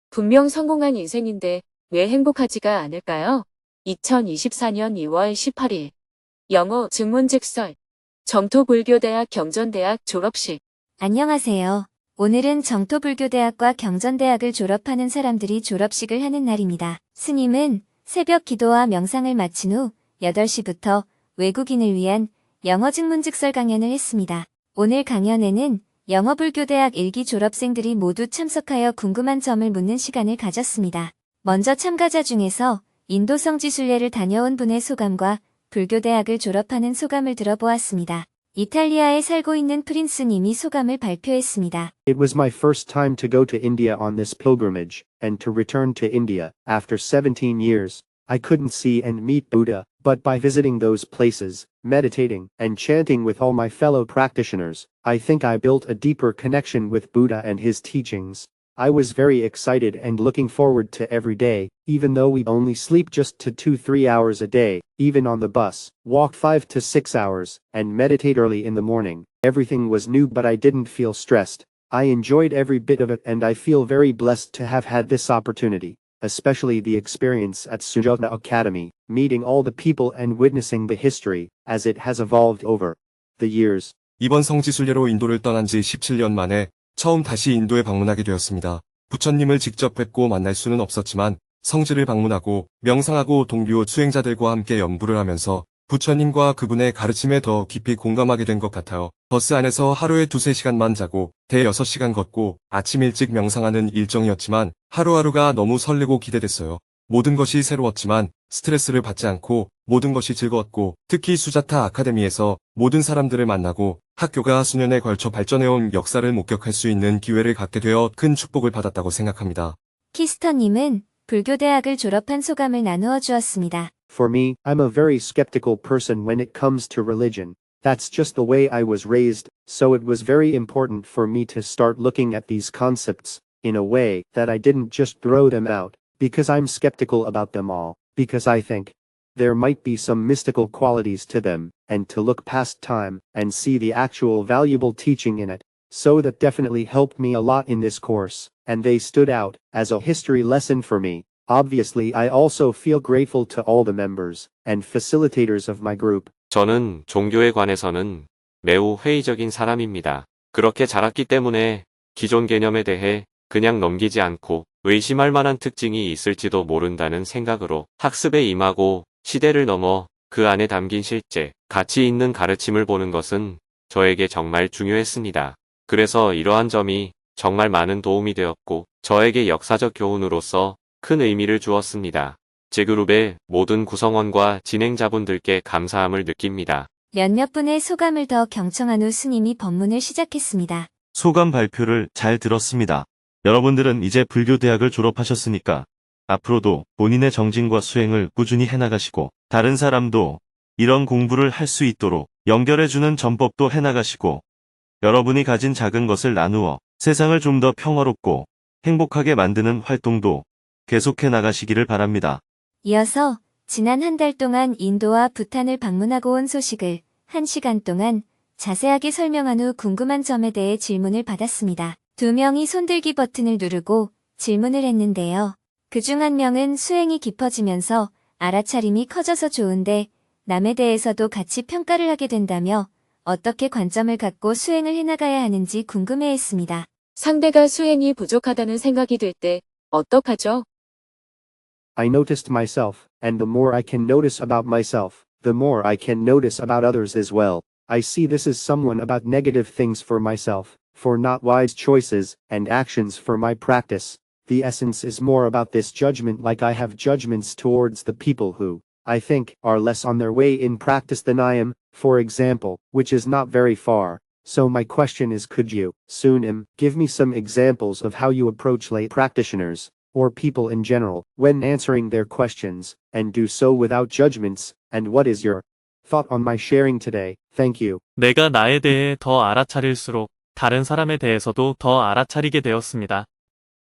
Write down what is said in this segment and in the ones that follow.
분명 성공한 인생인데 왜 행복하지가 않을까요? 2024년 2월 18일 영어 증문즉설 정토불교대학 경전대학 졸업식. 안녕하세요. 오늘은 정토불교대학과 경전대학을 졸업하는 사람들이 졸업식을 하는 날입니다. 스님은 새벽 기도와 명상을 마친 후 8시부터 외국인을 위한 영어 증문즉설 강연을 했습니다. 오늘 강연에는 영어불교대학 1기 졸업생들이 모두 참석하여 궁금한 점을 묻는 시간을 가졌습니다. 먼저 참가자 중에서 인도 성지순례를 다녀온 분의 소감과 불교대학을 졸업하는 소감을 들어보았습니다. 이탈리아에 살고 있는 프린스님이 소감을 발표했습니다. It was my first time to go to India on this pilgrimage, and to return to India, after 17 years. I couldn't see and meet Buddha, but by visiting those places, meditating, and chanting with all my fellow practitioners, I think I built a deeper connection with Buddha and his teachings. I was very excited and looking forward to every day, even though we only sleep just 2-3 hours a day, even on the bus, walk 5 to 6 hours, and meditate early in the morning. Everything was new, but I didn't feel stressed. I enjoyed every bit of it, and I feel very blessed to have had this opportunity, especially the experience at Sujata Academy, meeting all the people and witnessing the history, as it has evolved over the years. 이번 성지순례로 인도를 떠난 지 17년 만에 처음 다시 인도에 방문하게 되었습니다. 부처님을 직접 뵙고 만날 수는 없었지만 성지를 방문하고 명상하고 동료 수행자들과 함께 연구를 하면서 부처님과 그분의 가르침에 더 깊이 공감하게 된 것 같아요. 버스 안에서 하루에 2-3시간만 자고 대 6시간 걷고 아침 일찍 명상하는 일정이었지만 하루하루가 너무 설레고 기대됐어요. 모든 것이 새로웠지만 스트레스를 받지 않고 모든 것이 즐거웠고, 특히 수자타 아카데미에서 모든 사람들을 만나고 학교가 수년에 걸쳐 발전해온 역사를 목격할 수 있는 기회를 갖게 되어 큰 축복을 받았다고 생각합니다. 키스터님은 불교대학을 졸업한 소감을 나누어 주었습니다. For me, I'm a very skeptical person when it comes to religion. That's just the way I was raised, so it was very important for me to start looking at these concepts in a way that I didn't just throw them out, because I'm skeptical about them all, because I think there might be some mystical qualities to them, and to look past time and see the actual valuable teaching in it. So that definitely helped me a lot in this course, and they stood out as a history lesson for me. Obviously, I also feel grateful to all the members and facilitators of my group. 저는 종교에 관해서는 매우 회의적인 사람입니다. 그렇게 자랐기 때문에 기존 개념에 대해 그냥 넘기지 않고 의심할 만한 특징이 있을지도 모른다는 생각으로 학습에 임하고 시대를 넘어 그 안에 담긴 실제, 가치 있는 가르침을 보는 것은 저에게 정말 중요했습니다. 그래서 이러한 점이 정말 많은 도움이 되었고 저에게 역사적 교훈으로서 큰 의미를 주었습니다. 제 그룹의 모든 구성원과 진행자분들께 감사함을 느낍니다. 몇몇 분의 소감을 더 경청한 후 스님이 법문을 시작했습니다. 소감 발표를 잘 들었습니다. 여러분들은 이제 불교대학을 졸업하셨으니까 앞으로도 본인의 정진과 수행을 꾸준히 해나가시고 다른 사람도 이런 공부를 할 수 있도록 연결해주는 전법도 해나가시고 여러분이 가진 작은 것을 나누어 세상을 좀 더 평화롭고 행복하게 만드는 활동도 계속해 나가시기를 바랍니다. 이어서 지난 한 달 동안 인도와 부탄을 방문하고 온 소식을 1시간 동안 자세하게 설명한 후 궁금한 점에 대해 질문을 받았습니다. 2명이 손들기 버튼을 누르고 질문을 했는데요. 그중 한 명은 수행이 깊어지면서 알아차림이 커져서 좋은데 남에 대해서도 같이 평가를 하게 된다며 어떻게 관점을 갖고 수행을 해나가야 하는지 궁금해했습니다. 상대가 수행이 부족하다는 생각이 들 때 어떡하죠? I noticed myself, and the more I can notice about myself, the more I can notice about others as well. I see this as someone about negative things for myself, for not wise choices and actions for my practice. The essence is more about this judgment, like I have judgments towards the people who, I think, are less on their way in practice than I am, for example, which is not very far. So my question is, could you, Sunim, give me some examples of how you approach lay practitioners, or people in general, when answering their questions, and do so without judgments, and what is your thought on my sharing today? Thank you. 내가 나에 대해 더 알아차릴수록 다른 사람에 대해서도 더 알아차리게 되었습니다.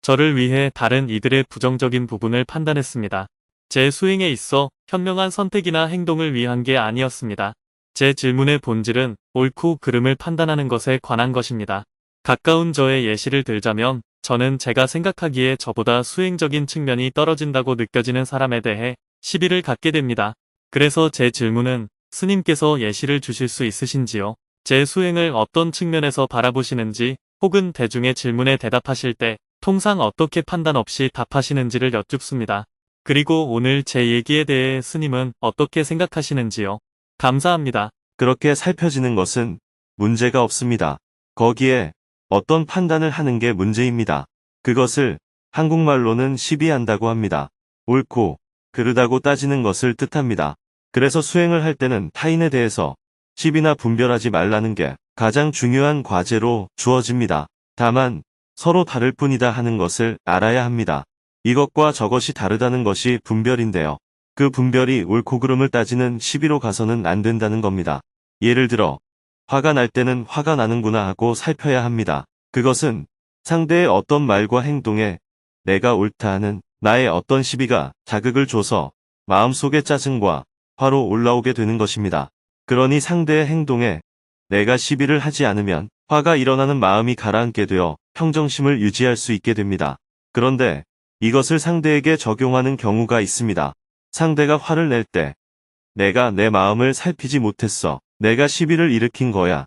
저를 위해 다른 이들의 부정적인 부분을 판단했습니다. 제 수행에 있어 현명한 선택이나 행동을 위한 게 아니었습니다. 제 질문의 본질은 옳고 그름을 판단하는 것에 관한 것입니다. 가까운 저의 예시를 들자면 저는 제가 생각하기에 저보다 수행적인 측면이 떨어진다고 느껴지는 사람에 대해 시비를 갖게 됩니다. 그래서 제 질문은 스님께서 예시를 주실 수 있으신지요? 제 수행을 어떤 측면에서 바라보시는지 혹은 대중의 질문에 대답하실 때 통상 어떻게 판단 없이 답하시는지를 여쭙습니다. 그리고 오늘 제 얘기에 대해 스님은 어떻게 생각하시는지요? 감사합니다. 그렇게 살펴지는 것은 문제가 없습니다. 거기에 어떤 판단을 하는 게 문제입니다. 그것을 한국말로는 시비한다고 합니다. 옳고 그르다고 따지는 것을 뜻합니다. 그래서 수행을 할 때는 타인에 대해서 시비나 분별하지 말라는 게 가장 중요한 과제로 주어집니다. 다만 서로 다를 뿐이다 하는 것을 알아야 합니다. 이것과 저것이 다르다는 것이 분별인데요. 그 분별이 옳고 그름을 따지는 시비로 가서는 안 된다는 겁니다. 예를 들어 화가 날 때는 화가 나는구나 하고 살펴야 합니다. 그것은 상대의 어떤 말과 행동에 내가 옳다 하는 나의 어떤 시비가 자극을 줘서 마음속의 짜증과 화로 올라오게 되는 것입니다. 그러니 상대의 행동에 내가 시비를 하지 않으면 화가 일어나는 마음이 가라앉게 되어 평정심을 유지할 수 있게 됩니다. 그런데 이것을 상대에게 적용하는 경우가 있습니다. 상대가 화를 낼 때 내가 내 마음을 살피지 못했어. 내가 시비를 일으킨 거야.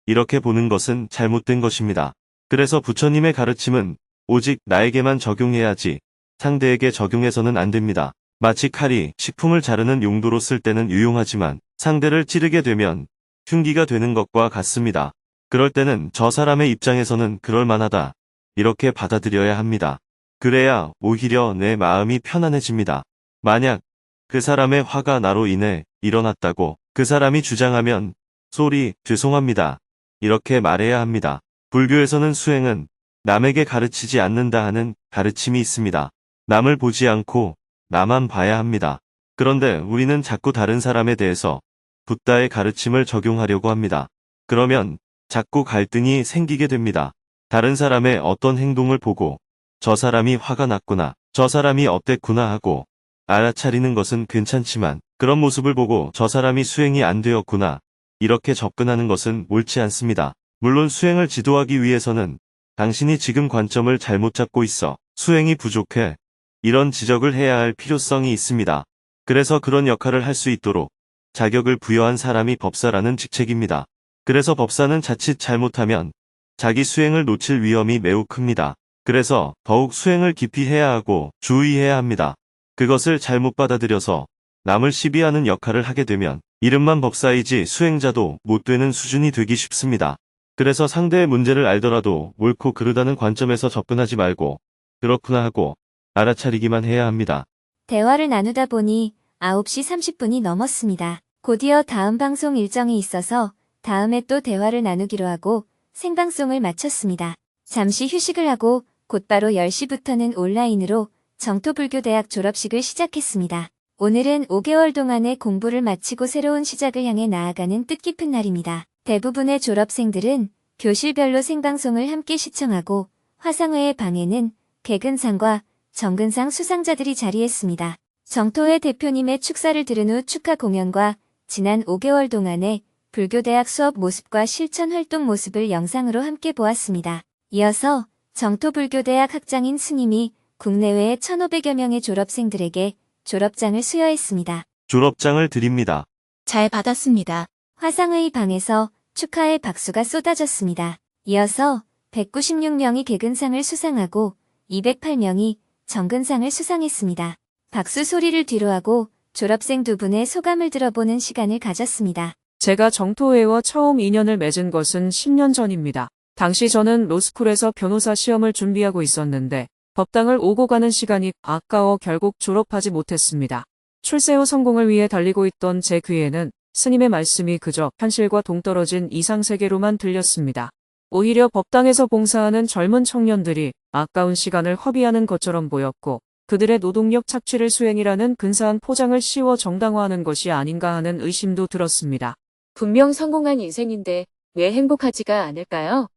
이렇게 보는 것은 잘못된 것입니다. 그래서 부처님의 가르침은 오직 나에게만 적용해야지 상대에게 적용해서는 안 됩니다. 마치 칼이 식품을 자르는 용도로 쓸 때는 유용하지만 상대를 찌르게 되면 흉기가 되는 것과 같습니다. 그럴 때는 저 사람의 입장에서는 그럴만하다. 이렇게 받아들여야 합니다. 그래야 오히려 내 마음이 편안해집니다. 만약 그 사람의 화가 나로 인해 일어났다고 그 사람이 주장하면 쏘리, 죄송합니다. 이렇게 말해야 합니다. 불교에서는 수행은 남에게 가르치지 않는다 하는 가르침이 있습니다. 남을 보지 않고 나만 봐야 합니다. 그런데 우리는 자꾸 다른 사람에 대해서 붓다의 가르침을 적용하려고 합니다. 그러면 자꾸 갈등이 생기게 됩니다. 다른 사람의 어떤 행동을 보고 저 사람이 화가 났구나, 저 사람이 어땠구나 하고 알아차리는 것은 괜찮지만 그런 모습을 보고 저 사람이 수행이 안 되었구나 이렇게 접근하는 것은 옳지 않습니다. 물론 수행을 지도하기 위해서는 당신이 지금 관점을 잘못 잡고 있어 수행이 부족해 이런 지적을 해야 할 필요성이 있습니다. 그래서 그런 역할을 할 수 있도록 자격을 부여한 사람이 법사라는 직책입니다. 그래서 법사는 자칫 잘못하면 자기 수행을 놓칠 위험이 매우 큽니다. 그래서 더욱 수행을 깊이 해야 하고 주의해야 합니다. 그것을 잘못 받아들여서 남을 시비하는 역할을 하게 되면 이름만 법사이지 수행자도 못 되는 수준이 되기 쉽습니다. 그래서 상대의 문제를 알더라도 옳고 그르다는 관점에서 접근하지 말고 그렇구나 하고 알아차리기만 해야 합니다. 대화를 나누다 보니 9시 30분이 넘었습니다. 곧이어 다음 방송 일정이 있어서 다음에 또 대화를 나누기로 하고 생방송을 마쳤습니다. 잠시 휴식을 하고 곧바로 10시부터는 온라인으로 정토불교대학 졸업식을 시작했습니다. 오늘은 5개월 동안의 공부를 마치고 새로운 시작을 향해 나아가는 뜻깊은 날입니다. 대부분의 졸업생들은 교실별로 생방송을 함께 시청하고 화상회의 방에는 개근상과 정근상 수상자들이 자리했습니다. 정토회 대표님의 축사를 들은 후 축하 공연과 지난 5개월 동안의 불교대학 수업 모습과 실천 활동 모습을 영상으로 함께 보았습니다. 이어서 정토불교대학 학장인 스님이 국내외의 1,500여 명의 졸업생들에게 졸업장을 수여했습니다. 졸업장을 드립니다. 잘 받았습니다. 화상회의 방에서 축하의 박수가 쏟아졌습니다. 이어서 196명이 개근상을 수상하고 208명이 정근상을 수상했습니다. 박수 소리를 뒤로하고 졸업생 두 분의 소감을 들어보는 시간을 가졌습니다. 제가 정토회와 처음 인연을 맺은 것은 10년 전입니다. 당시 저는 로스쿨에서 변호사 시험을 준비하고 있었는데 법당을 오고 가는 시간이 아까워 결국 졸업하지 못했습니다. 출세 후 성공을 위해 달리고 있던 제 귀에는 스님의 말씀이 그저 현실과 동떨어진 이상세계로만 들렸습니다. 오히려 법당에서 봉사하는 젊은 청년들이 아까운 시간을 허비하는 것처럼 보였고 그들의 노동력 착취를 수행이라는 근사한 포장을 씌워 정당화하는 것이 아닌가 하는 의심도 들었습니다. 분명 성공한 인생인데 왜 행복하지가 않을까요?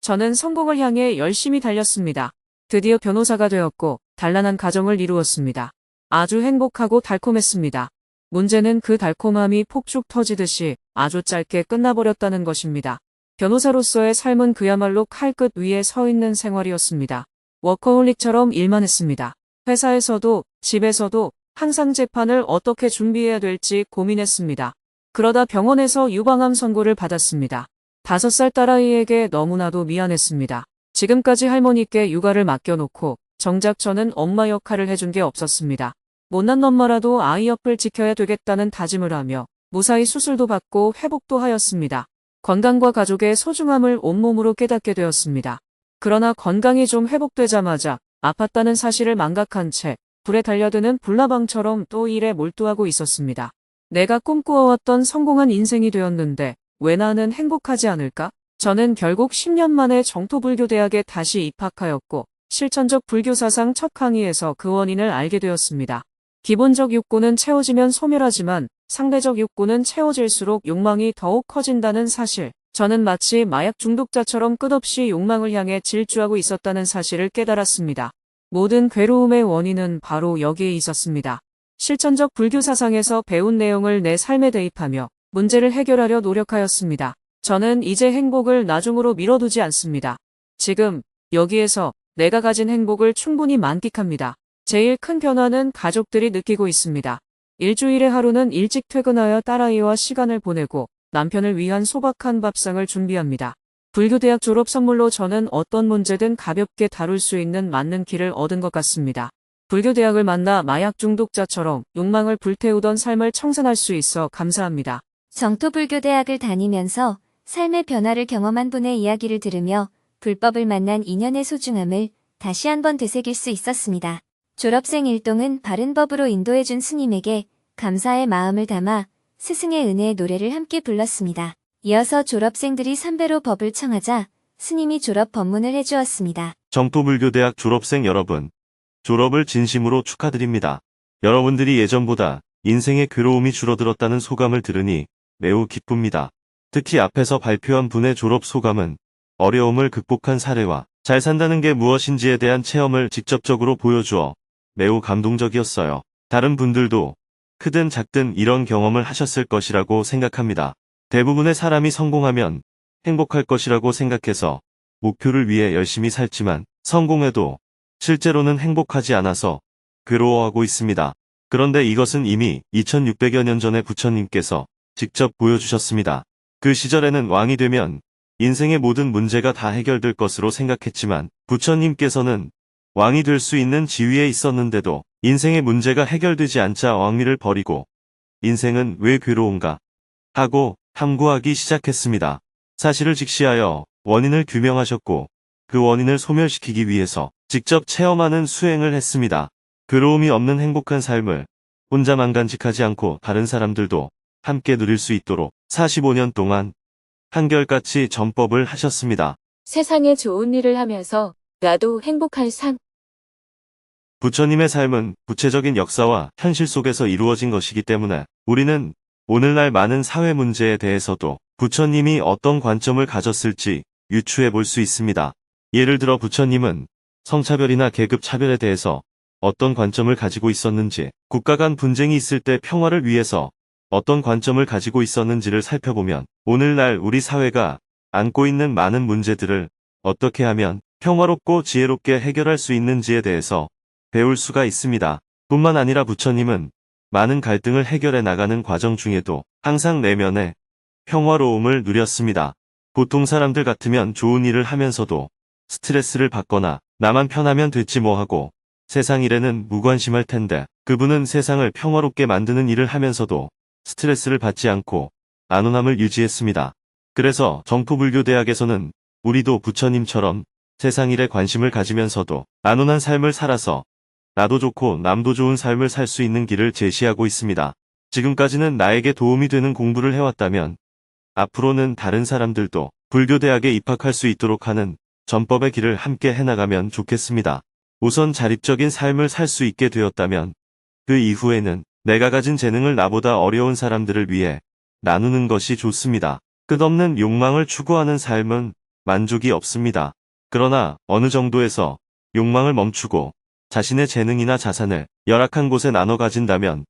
저는 성공을 향해 열심히 달렸습니다. 드디어 변호사가 되었고 단란한 가정을 이루었습니다. 아주 행복하고 달콤했습니다. 문제는 그 달콤함이 폭죽 터지듯이 아주 짧게 끝나버렸다는 것입니다. 변호사로서의 삶은 그야말로 칼끝 위에 서 있는 생활이었습니다. 워커홀릭처럼 일만 했습니다. 회사에서도 집에서도 항상 재판을 어떻게 준비해야 될지 고민했습니다. 그러다 병원에서 유방암 선고를 받았습니다. 5살 딸아이에게 너무나도 미안했습니다. 지금까지 할머니께 육아를 맡겨놓고 정작 저는 엄마 역할을 해준 게 없었습니다. 못난 엄마라도 아이 옆을 지켜야 되겠다는 다짐을 하며 무사히 수술도 받고 회복도 하였습니다. 건강과 가족의 소중함을 온몸으로 깨닫게 되었습니다. 그러나 건강이 좀 회복되자마자 아팠다는 사실을 망각한 채 불에 달려드는 불나방처럼 또 일에 몰두하고 있었습니다. 내가 꿈꾸어왔던 성공한 인생이 되었는데 왜 나는 행복하지 않을까? 저는 결국 10년 만에 정토불교대학에 다시 입학하였고 실천적 불교사상 첫 강의에서 그 원인을 알게 되었습니다. 기본적 욕구는 채워지면 소멸하지만 상대적 욕구는 채워질수록 욕망이 더욱 커진다는 사실. 저는 마치 마약 중독자처럼 끝없이 욕망을 향해 질주하고 있었다는 사실을 깨달았습니다. 모든 괴로움의 원인은 바로 여기에 있었습니다. 실천적 불교 사상에서 배운 내용을 내 삶에 대입하며 문제를 해결하려 노력하였습니다. 저는 이제 행복을 나중으로 미뤄두지 않습니다. 지금 여기에서 내가 가진 행복을 충분히 만끽합니다. 제일 큰 변화는 가족들이 느끼고 있습니다. 일주일에 하루는 일찍 퇴근하여 딸아이와 시간을 보내고 남편을 위한 소박한 밥상을 준비합니다. 불교대학 졸업 선물로 저는 어떤 문제든 가볍게 다룰 수 있는 맞는 길을 얻은 것 같습니다. 불교대학을 만나 마약 중독자처럼 욕망을 불태우던 삶을 청산할 수 있어 감사합니다. 정토불교대학을 다니면서 삶의 변화를 경험한 분의 이야기를 들으며 불법을 만난 인연의 소중함을 다시 한번 되새길 수 있었습니다. 졸업생 일동은 바른 법으로 인도해준 스님에게 감사의 마음을 담아 스승의 은혜의 노래를 함께 불렀습니다. 이어서 졸업생들이 삼배로 법을 청하자 스님이 졸업 법문을 해주었습니다. 정토불교대학 졸업생 여러분, 졸업을 진심으로 축하드립니다. 여러분들이 예전보다 인생의 괴로움이 줄어들었다는 소감을 들으니 매우 기쁩니다. 특히 앞에서 발표한 분의 졸업 소감은 어려움을 극복한 사례와 잘 산다는 게 무엇인지에 대한 체험을 직접적으로 보여주어 매우 감동적이었어요. 다른 분들도 크든 작든 이런 경험을 하셨을 것이라고 생각합니다. 대부분의 사람이 성공하면 행복할 것이라고 생각해서 목표를 위해 열심히 살지만 성공해도 실제로는 행복하지 않아서 괴로워하고 있습니다. 그런데 이것은 이미 2600여 년 전에 부처님께서 직접 보여주셨습니다. 그 시절에는 왕이 되면 인생의 모든 문제가 다 해결될 것으로 생각했지만 부처님께서는 왕이 될 수 있는 지위에 있었는데도 인생의 문제가 해결되지 않자 왕위를 버리고 인생은 왜 괴로운가 하고 탐구하기 시작했습니다. 사실을 직시하여 원인을 규명하셨고 그 원인을 소멸시키기 위해서 직접 체험하는 수행을 했습니다. 괴로움이 없는 행복한 삶을 혼자만 간직하지 않고 다른 사람들도 함께 누릴 수 있도록 45년 동안 한결같이 전법을 하셨습니다. 세상에 좋은 일을 하면서 나도 행복한 삶. 부처님의 삶은 구체적인 역사와 현실 속에서 이루어진 것이기 때문에 우리는 오늘날 많은 사회 문제에 대해서도 부처님이 어떤 관점을 가졌을지 유추해 볼 수 있습니다. 예를 들어 부처님은 성차별이나 계급 차별에 대해서 어떤 관점을 가지고 있었는지, 국가 간 분쟁이 있을 때 평화를 위해서 어떤 관점을 가지고 있었는지를 살펴보면 오늘날 우리 사회가 안고 있는 많은 문제들을 어떻게 하면 평화롭고 지혜롭게 해결할 수 있는지에 대해서 배울 수가 있습니다. 뿐만 아니라 부처님은 많은 갈등을 해결해 나가는 과정 중에도 항상 내면에 평화로움을 누렸습니다. 보통 사람들 같으면 좋은 일을 하면서도 스트레스를 받거나 나만 편하면 됐지 뭐 하고 세상 일에는 무관심할 텐데 그분은 세상을 평화롭게 만드는 일을 하면서도 스트레스를 받지 않고 안온함을 유지했습니다. 그래서 정토불교대학에서는 우리도 부처님처럼 세상 일에 관심을 가지면서도 안온한 삶을 살아서 나도 좋고 남도 좋은 삶을 살 수 있는 길을 제시하고 있습니다. 지금까지는 나에게 도움이 되는 공부를 해왔다면 앞으로는 다른 사람들도 불교대학에 입학할 수 있도록 하는 전법의 길을 함께 해나가면 좋겠습니다. 우선 자립적인 삶을 살 수 있게 되었다면 그 이후에는 내가 가진 재능을 나보다 어려운 사람들을 위해 나누는 것이 좋습니다. 끝없는 욕망을 추구하는 삶은 만족이 없습니다. 그러나 어느 정도에서 욕망을 멈추고 자신의 재능이나 자산을 열악한 곳에 나눠 가진다면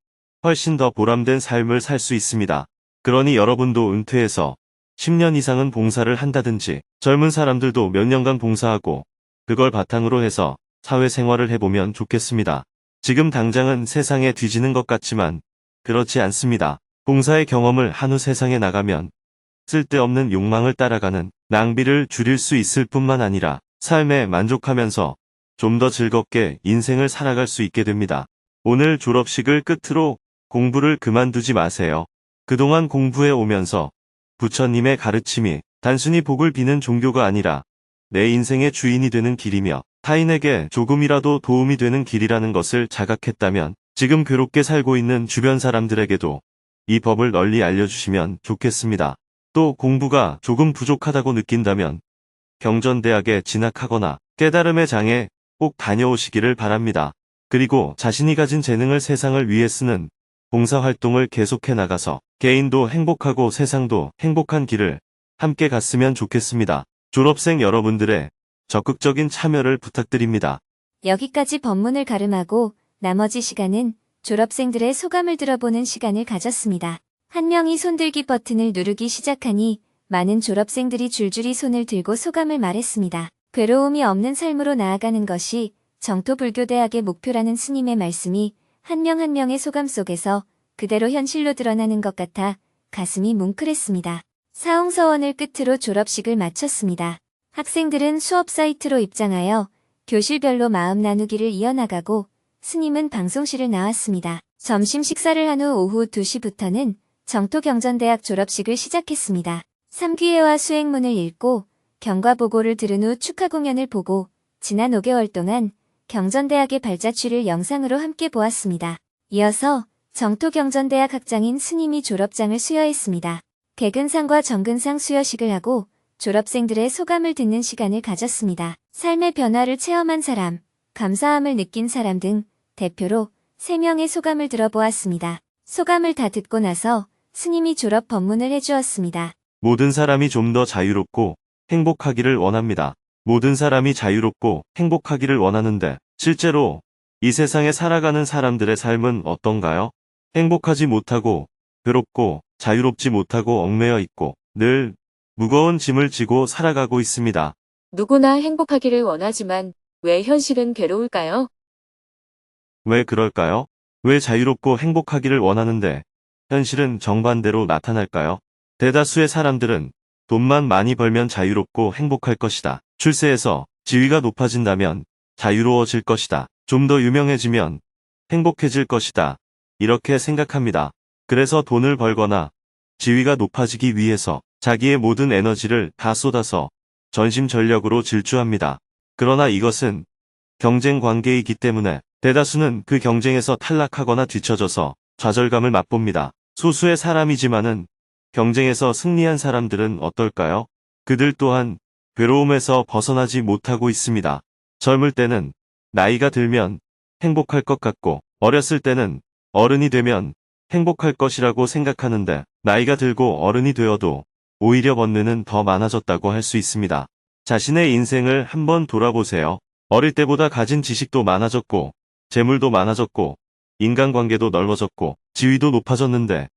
훨씬 더 보람된 삶을 살 수 있습니다. 그러니 여러분도 은퇴해서 10년 이상은 봉사를 한다든지 젊은 사람들도 몇 년간 봉사하고 그걸 바탕으로 해서 사회생활을 해보면 좋겠습니다. 지금 당장은 세상에 뒤지는 것 같지만 그렇지 않습니다. 봉사의 경험을 한 후 세상에 나가면 쓸데없는 욕망을 따라가는 낭비를 줄일 수 있을 뿐만 아니라 삶에 만족하면서 좀 더 즐겁게 인생을 살아갈 수 있게 됩니다. 오늘 졸업식을 끝으로 공부를 그만두지 마세요. 그동안 공부해 오면서 부처님의 가르침이 단순히 복을 비는 종교가 아니라 내 인생의 주인이 되는 길이며 타인에게 조금이라도 도움이 되는 길이라는 것을 자각했다면 지금 괴롭게 살고 있는 주변 사람들에게도 이 법을 널리 알려주시면 좋겠습니다. 또 공부가 조금 부족하다고 느낀다면 경전대학에 진학하거나 깨달음의 장에 꼭 다녀오시기를 바랍니다. 그리고 자신이 가진 재능을 세상을 위해 쓰는 봉사활동을 계속해 나가서 개인도 행복하고 세상도 행복한 길을 함께 갔으면 좋겠습니다. 졸업생 여러분들의 적극적인 참여를 부탁드립니다. 여기까지 법문을 가름하고 나머지 시간은 졸업생들의 소감을 들어보는 시간을 가졌습니다. 한 명이 손들기 버튼을 누르기 시작하니 많은 졸업생들이 줄줄이 손을 들고 소감을 말했습니다. 괴로움이 없는 삶으로 나아가는 것이 정토불교대학의 목표라는 스님의 말씀이 한 명 한 명의 소감 속에서 그대로 현실로 드러나는 것 같아 가슴이 뭉클했습니다. 사홍서원을 끝으로 졸업식을 마쳤습니다. 학생들은 수업 사이트로 입장하여 교실별로 마음 나누기를 이어나가고 스님은 방송실을 나왔습니다. 점심 식사를 한 후 오후 2시부터는 정토경전대학 졸업식을 시작했습니다. 3기회와 수행문을 읽고 경과보고를 들은 후 축하 공연을 보고 지난 5개월 동안 경전대학의 발자취를 영상으로 함께 보았습니다. 이어서 정토경전대학 학장인 스님이 졸업장을 수여했습니다. 개근상과 정근상 수여식을 하고 졸업생들의 소감을 듣는 시간을 가졌습니다. 삶의 변화를 체험한 사람, 감사함을 느낀 사람 등 대표로 3명의 소감을 들어보았습니다. 소감을 다 듣고 나서 스님이 졸업 법문을 해주었습니다. 모든 사람이 좀 더 자유롭고 행복하기를 원합니다. 모든 사람이 자유롭고 행복하기를 원하는데 실제로 이 세상에 살아가는 사람들의 삶은 어떤가요? 행복하지 못하고 괴롭고 자유롭지 못하고 얽매여 있고 늘 무거운 짐을 지고 살아가고 있습니다. 누구나 행복하기를 원하지만 왜 현실은 괴로울까요? 왜 그럴까요? 왜 자유롭고 행복하기를 원하는데 현실은 정반대로 나타날까요? 대다수의 사람들은 돈만 많이 벌면 자유롭고 행복할 것이다. 출세해서 지위가 높아진다면 자유로워질 것이다. 좀 더 유명해지면 행복해질 것이다. 이렇게 생각합니다. 그래서 돈을 벌거나 지위가 높아지기 위해서 자기의 모든 에너지를 다 쏟아서 전심전력으로 질주합니다. 그러나 이것은 경쟁 관계이기 때문에 대다수는 그 경쟁에서 탈락하거나 뒤처져서 좌절감을 맛봅니다. 소수의 사람이지만은 경쟁에서 승리한 사람들은 어떨까요? 그들 또한 괴로움에서 벗어나지 못하고 있습니다. 젊을 때는 나이가 들면 행복할 것 같고 어렸을 때는 어른이 되면 행복할 것이라고 생각하는데 나이가 들고 어른이 되어도 오히려 번뇌는 더 많아졌다고 할 수 있습니다. 자신의 인생을 한번 돌아보세요. 어릴 때보다 가진 지식도 많아졌고 재물도 많아졌고 인간관계도 넓어졌고 지위도 높아졌는데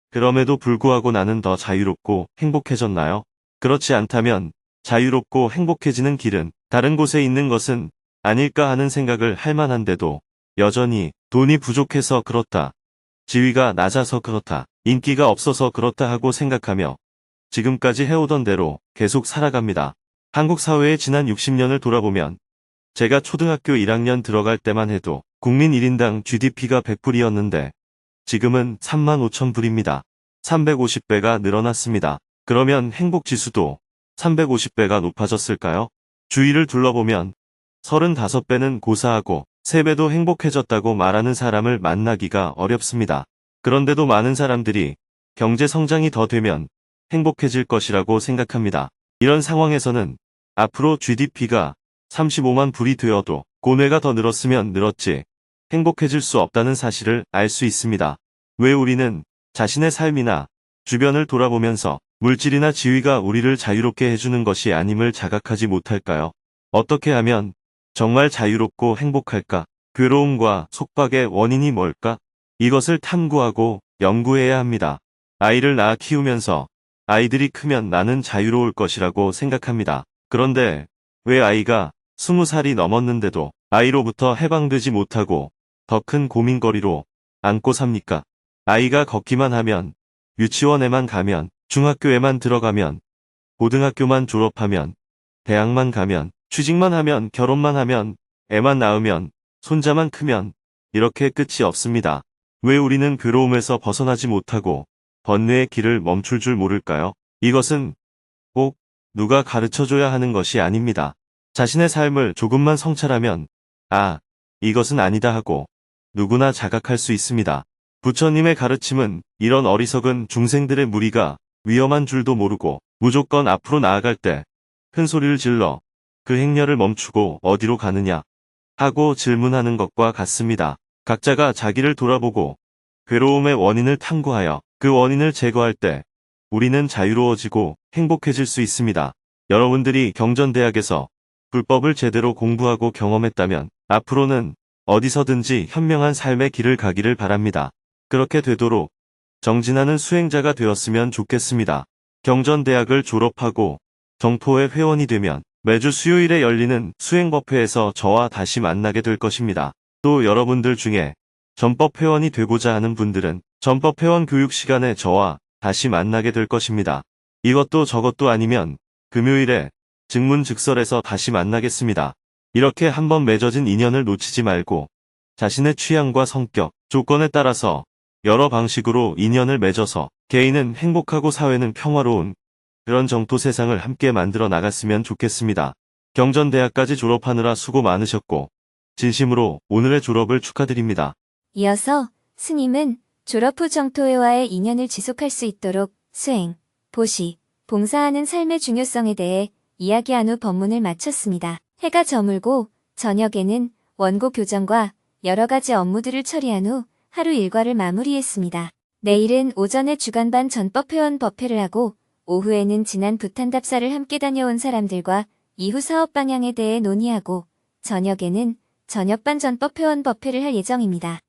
그럼에도 불구하고 나는 더 자유롭고 행복해졌나요? 그렇지 않다면 자유롭고 행복해지는 길은 다른 곳에 있는 것은 아닐까 하는 생각을 할 만한데도 여전히 돈이 부족해서 그렇다, 지위가 낮아서 그렇다, 인기가 없어서 그렇다 하고 생각하며 지금까지 해오던 대로 계속 살아갑니다. 한국 사회의 지난 60년을 돌아보면 제가 초등학교 1학년 들어갈 때만 해도 국민 1인당 GDP가 100불이었는데 지금은 35,000불입니다. 350배가 늘어났습니다. 그러면 행복지수도 350배가 높아졌을까요? 주위를 둘러보면 35배는 고사하고 3배도 행복해졌다고 말하는 사람을 만나기가 어렵습니다. 그런데도 많은 사람들이 경제 성장이 더 되면 행복해질 것이라고 생각합니다. 이런 상황에서는 앞으로 GDP가 35만 불이 되어도 고뇌가 더 늘었으면 늘었지 행복해질 수 없다는 사실을 알 수 있습니다. 왜 우리는 자신의 삶이나 주변을 돌아보면서 물질이나 지위가 우리를 자유롭게 해주는 것이 아님을 자각하지 못할까요? 어떻게 하면 정말 자유롭고 행복할까? 괴로움과 속박의 원인이 뭘까? 이것을 탐구하고 연구해야 합니다. 아이를 낳아 키우면서 아이들이 크면 나는 자유로울 것이라고 생각합니다. 그런데 왜 아이가 20살이 넘었는데도 아이로부터 해방되지 못하고 더 큰 고민거리로 안고 삽니까? 아이가 걷기만 하면, 유치원에만 가면, 중학교에만 들어가면, 고등학교만 졸업하면, 대학만 가면, 취직만 하면, 결혼만 하면, 애만 낳으면, 손자만 크면 이렇게 끝이 없습니다. 왜 우리는 괴로움에서 벗어나지 못하고 번뇌의 길을 멈출 줄 모를까요? 이것은 꼭 누가 가르쳐줘야 하는 것이 아닙니다. 자신의 삶을 조금만 성찰하면 아, 이것은 아니다 하고 누구나 자각할 수 있습니다. 부처님의 가르침은 이런 어리석은 중생들의 무리가 위험한 줄도 모르고 무조건 앞으로 나아갈 때 큰 소리를 질러 그 행렬을 멈추고 어디로 가느냐 하고 질문하는 것과 같습니다. 각자가 자기를 돌아보고 괴로움의 원인을 탐구하여 그 원인을 제거할 때 우리는 자유로워지고 행복해질 수 있습니다. 여러분들이 경전대학에서 불법을 제대로 공부하고 경험했다면 앞으로는 어디서든지 현명한 삶의 길을 가기를 바랍니다. 그렇게 되도록 정진하는 수행자가 되었으면 좋겠습니다. 경전대학을 졸업하고 정토회 회원이 되면 매주 수요일에 열리는 수행법회에서 저와 다시 만나게 될 것입니다. 또 여러분들 중에 전법회원이 되고자 하는 분들은 전법회원 교육 시간에 저와 다시 만나게 될 것입니다. 이것도 저것도 아니면 금요일에 증문즉설에서 다시 만나겠습니다. 이렇게 한번 맺어진 인연을 놓치지 말고 자신의 취향과 성격, 조건에 따라서 여러 방식으로 인연을 맺어서 개인은 행복하고 사회는 평화로운 그런 정토 세상을 함께 만들어 나갔으면 좋겠습니다. 경전대학까지 졸업하느라 수고 많으셨고 진심으로 오늘의 졸업을 축하드립니다. 이어서 스님은 졸업 후 정토회와의 인연을 지속할 수 있도록 수행, 보시, 봉사하는 삶의 중요성에 대해 이야기한 후 법문을 마쳤습니다. 해가 저물고 저녁에는 원고 교정과 여러 가지 업무들을 처리한 후 하루 일과를 마무리했습니다. 내일은 오전에 주간반 전법회원 법회를 하고 오후에는 지난 부탄답사를 함께 다녀온 사람들과 이후 사업 방향에 대해 논의하고 저녁에는 저녁반 전법회원 법회를 할 예정입니다.